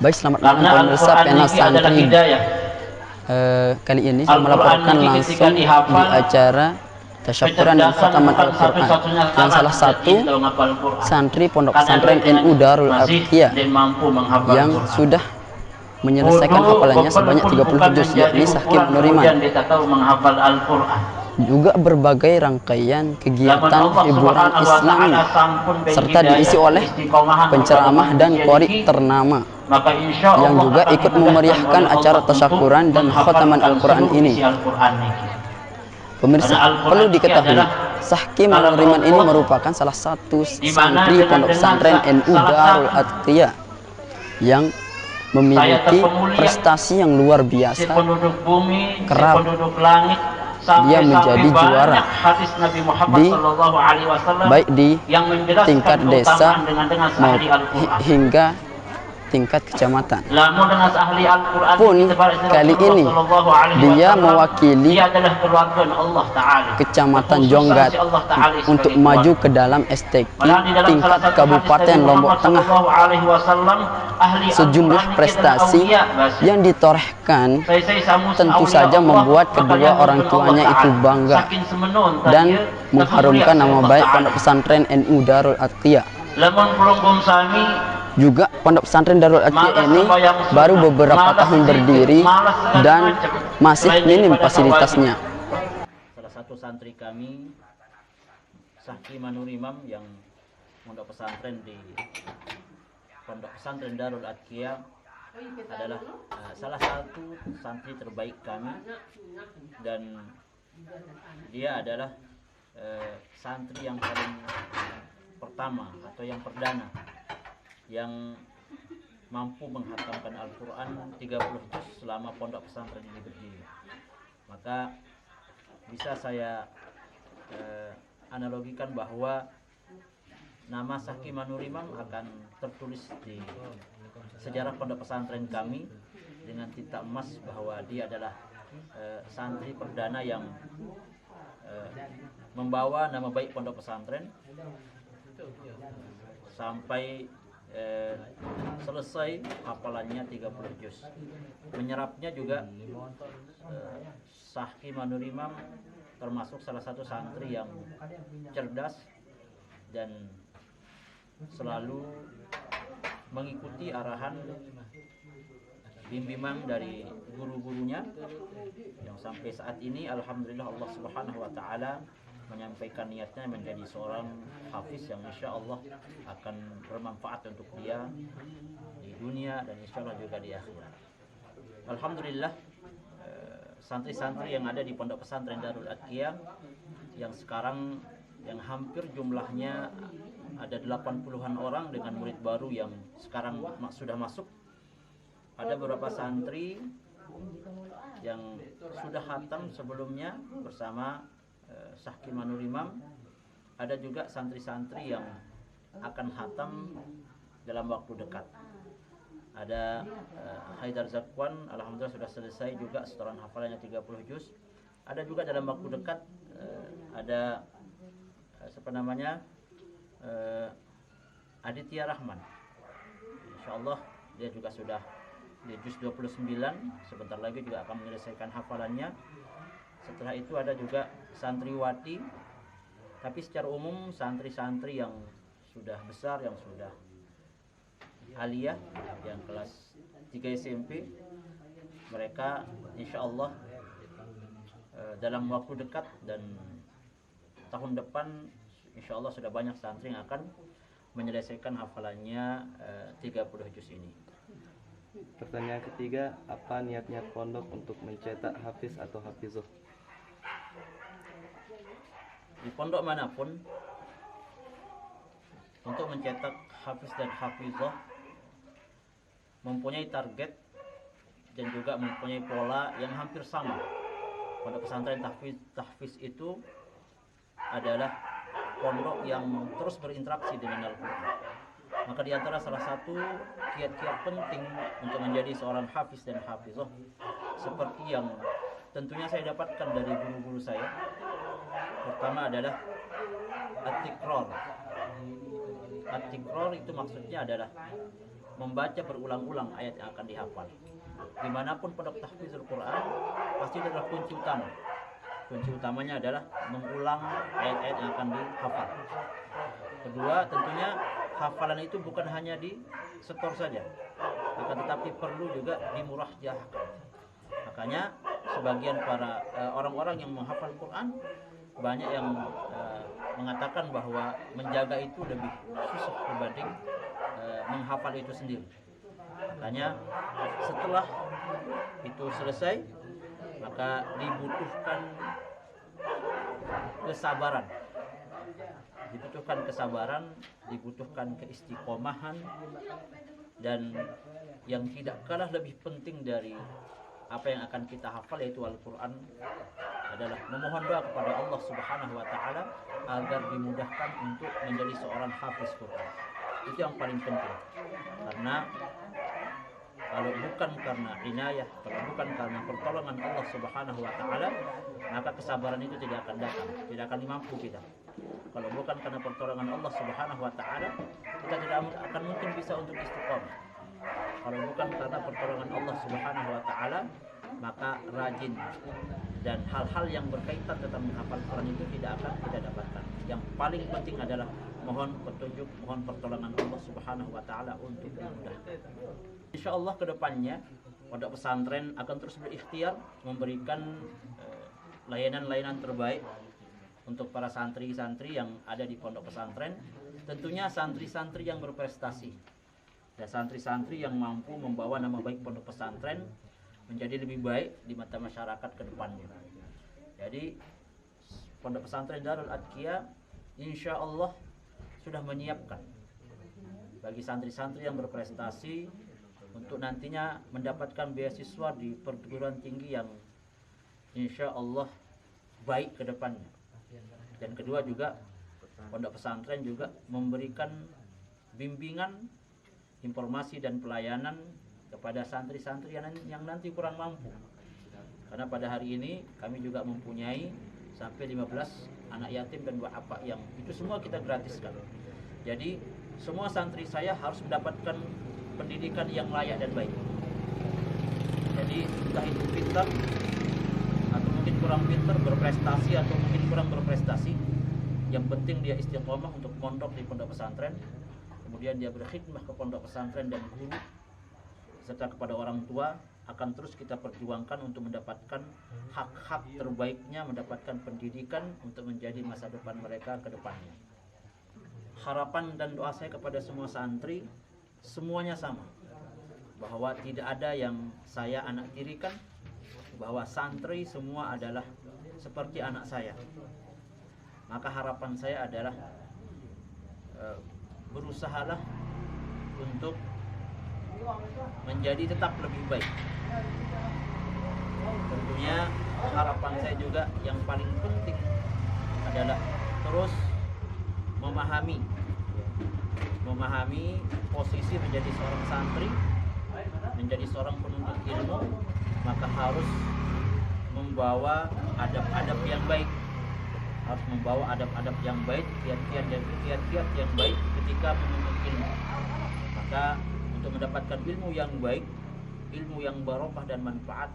Baik, selamat malam Karena pemirsa Al-Quran Pena ini adalah Santri. hidayah. Kali ini saya Al-Quran melaporkan ini langsung ketika di dihafal, acara tasyakuran dan kecerdasan khataman bukan Al-Quran satu-satunya yang syarat salah sejati satu dalam menghafal Al-Quran. santri pondok Karena pesantren dengan NU Darul masih Adqiyah dan mampu menghafal yang Al-Quran. sudah menyelesaikan Wudu hafalannya sebanyak pun 30 bukan juz, menjadi yakni Sahkim ukuran Nuriman. kemudian kita tahu menghafal Al-Quran. Juga berbagai rangkaian Namun kegiatan Allah hiburan Subhanahu wa Islami Ta'ala sampun serta diisi oleh penceramah dan qori ternama maka insya yang Allah juga akan ikut dimudahkan memeriahkan oleh acara Allah tasyakuran untuk dan khataman menghafalkan Al-Quran seluruh ini. isi Al-Quran ini. Pemirsa, Karena Al-Quran perlu ini diketahui, adalah Sahkim kalam Nuriman ini Allah, merupakan salah satu di mana santri pondok pesantren NU salah Darul satu Adqiyah yang saya memiliki terpemulia, prestasi yang luar si biasa. penduduk bumi, si Kerap penduduk langit, dia menjadi juara banyak hadis Nabi Muhammad di SAW baik di yang menjelaskan tingkat desa dengan ahli Al-Quran. hingga tingkat kecamatan. Namun dengan ahli Al-Quran Pun kali ini dia mewakili dia adalah keluarga Allah Ta'ala, Kecamatan kekhususan Jonggat si Allah Ta'ala untuk sebagai maju keluarga. ke dalam STQ Padahal di dalam salah tingkat satu Kabupaten hadis Lombok Nabi Tengah. Muhammad SAW, ahli Sejumlah Al-Quran prestasi ini adalah awliya, yang ditorehkan Saya tentu awliya saja Allah, membuat maka kedua yang orang mungkin Allah tuanya itu Ta'ala. bangga Saking semenon dan tadi, mengharumkan kemuliaan nama Allah baik Ta'ala. pondok pesantren NU Darul Adqiyah. Lemon pelunggung sami Juga pondok pesantren Darul Adqiyah ini baru beberapa tahun berdiri dan masih minim fasilitasnya. Salah satu santri kami, Sahkim Nurimam, yang pondok pesantren di pondok pesantren Darul Adqiyah adalah salah satu santri terbaik kami, dan dia adalah santri yang paling pertama atau yang perdana yang mampu menghatamkan Al-Quran 30 juz selama pondok pesantren ini berdiri. Maka bisa saya analogikan bahwa nama Sahkim Nurimam akan tertulis di sejarah pondok pesantren kami dengan tinta emas bahwa dia adalah santri perdana yang membawa nama baik pondok pesantren sampai selesai hafalannya 30 juz. Menyerapnya juga Sahkim Nurimam termasuk salah satu santri yang cerdas dan selalu mengikuti arahan bimbingan dari guru-gurunya, yang sampai saat ini alhamdulillah Allah Subhanahu wa Ta'ala menyampaikan niatnya menjadi seorang hafiz yang insya Allah akan bermanfaat untuk dia di dunia dan insya Allah juga di akhirat. Alhamdulillah, santri-santri yang ada di pondok pesantren Darul Adqiyah yang sekarang yang hampir jumlahnya ada 80-an orang dengan murid baru yang sekarang sudah masuk. Ada beberapa santri yang sudah khatam sebelumnya bersama Sahkim Nurimam. Ada juga santri-santri yang akan khatam dalam waktu dekat. Ada Haidar Zakwan, alhamdulillah sudah selesai juga setoran hafalannya 30 juz. Ada juga dalam waktu dekat ada Aditya Rahman. Insyaallah dia juga sudah di juz 29, sebentar lagi juga akan menyelesaikan hafalannya. Setelah itu ada juga santriwati, tapi secara umum santri-santri yang sudah besar, yang sudah aliyah, yang kelas 3 SMP, mereka insya Allah dalam waktu dekat dan tahun depan insya Allah sudah banyak santri yang akan menyelesaikan hafalannya 30 juz ini. Pertanyaan ketiga, apa niatnya pondok untuk mencetak hafiz atau hafizoh? Di pondok manapun, untuk mencetak hafiz dan hafizoh mempunyai target dan juga mempunyai pola yang hampir sama. Pondok pesantren tahfiz itu adalah pondok yang terus berinteraksi dengan Al-Quran. Maka di antara salah satu kiat-kiat penting untuk menjadi seorang hafiz dan hafizoh, seperti yang tentunya saya dapatkan dari guru-guru saya, pertama adalah at-tikror. At-tikror itu maksudnya adalah membaca berulang-ulang ayat yang akan dihafal. Dimanapun pondok tahfizul Quran pasti adalah kunci utama. Kunci utamanya adalah mengulang ayat-ayat yang akan dihafal. Kedua, tentunya hafalan itu bukan hanya di setor saja, akan tetapi perlu juga dimurajahkan. Makanya sebagian para orang-orang yang menghafal Quran banyak yang mengatakan bahwa menjaga itu lebih susah dibanding menghafal itu sendiri. Makanya setelah itu selesai, maka dibutuhkan kesabaran. Dibutuhkan keistiqomahan, dan yang tidak kalah lebih penting dari apa yang akan kita hafal yaitu Al-Quran adalah memohon doa kepada Allah Subhanahu wa Ta'ala agar dimudahkan untuk menjadi seorang hafiz Quran. Itu yang paling penting, karena kalau bukan karena inayah, kalau bukan karena pertolongan Allah Subhanahu wa Ta'ala, maka kesabaran itu tidak akan datang, tidak akan mampu kita. Kalau bukan karena pertolongan Allah Subhanahu wa Ta'ala, kita tidak akan mungkin bisa untuk istiqomah. Kalau bukan karena pertolongan Allah Subhanahu wa Ta'ala, maka rajin dan hal-hal yang berkaitan tentang menghafal Quran itu tidak akan kita dapatkan. Yang paling penting adalah mohon petunjuk, mohon pertolongan Allah Subhanahu wa Ta'ala untuk memudahkan. Insya Allah kedepannya pondok pesantren akan terus berikhtiar memberikan layanan-layanan terbaik untuk para santri-santri yang ada di pondok pesantren. Tentunya santri-santri yang berprestasi dan santri-santri yang mampu membawa nama baik pondok pesantren menjadi lebih baik di mata masyarakat ke depannya. Jadi pondok pesantren Darul Adqiyah insya Allah sudah menyiapkan bagi santri-santri yang berprestasi untuk nantinya mendapatkan beasiswa di perguruan tinggi yang insya Allah baik ke depannya. Dan kedua juga pondok pesantren juga memberikan bimbingan, informasi dan pelayanan kepada santri-santri yang nanti kurang mampu. Karena pada hari ini kami juga mempunyai sampai 15 anak yatim dan duafa yang itu semua kita gratiskan. Jadi semua santri saya harus mendapatkan pendidikan yang layak dan baik. Jadi entah itu pintar atau mungkin kurang pintar, berprestasi atau mungkin kurang berprestasi, yang penting dia istiqomah untuk mondok di pondok pesantren, kemudian dia berkhidmah ke pondok pesantren dan guru serta kepada orang tua, akan terus kita perjuangkan untuk mendapatkan hak-hak terbaiknya, mendapatkan pendidikan untuk menjadi masa depan mereka ke depannya. Harapan dan doa saya kepada semua santri semuanya sama, bahwa tidak ada yang saya anak tirikan, bahwa santri semua adalah seperti anak saya. Maka harapan saya adalah berusahalah untuk menjadi tetap lebih baik. Tentunya harapan saya juga yang paling penting adalah terus memahami posisi menjadi seorang santri, menjadi seorang penuntut ilmu, maka harus membawa adab-adab yang baik, harus membawa adab-adab yang baik, kiat-kiat yang baik ketika menuntut ilmu. Maka untuk mendapatkan ilmu yang baik, ilmu yang barokah dan manfaat,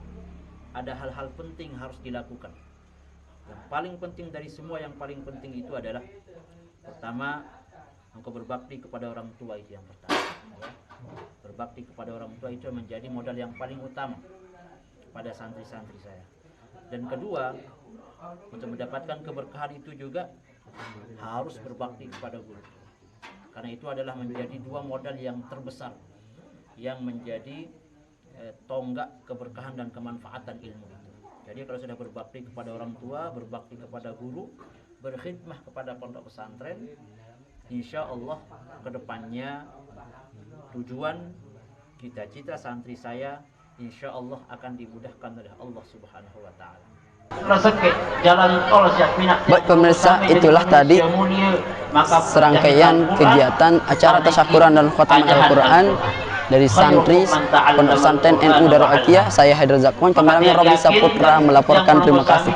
ada hal-hal penting harus dilakukan. Yang paling penting dari semua, yang paling penting itu adalah pertama, engkau berbakti kepada orang tua, itu yang pertama. Berbakti kepada orang tua itu menjadi modal yang paling utama pada santri-santri saya. Dan kedua, untuk mendapatkan keberkahan itu juga harus berbakti kepada guru. Karena itu adalah menjadi dua modal yang terbesar yang menjadi tonggak keberkahan dan kemanfaatan ilmu. Jadi kalau sudah berbakti kepada orang tua, berbakti kepada guru, berkhidmah kepada pondok pesantren, insya Allah kedepannya tujuan cita-cita santri saya insya Allah akan dimudahkan oleh Allah Subhanahu wa Ta'ala. Baik pemirsa, itulah tadi serangkaian kegiatan acara tasyakuran dan khataman Al-Quran dari santri Pondok Pesantren NU Darul Adqiyah. Saya Haidar Zakwan, kameramen Robi Saputra melaporkan. Terima kasih.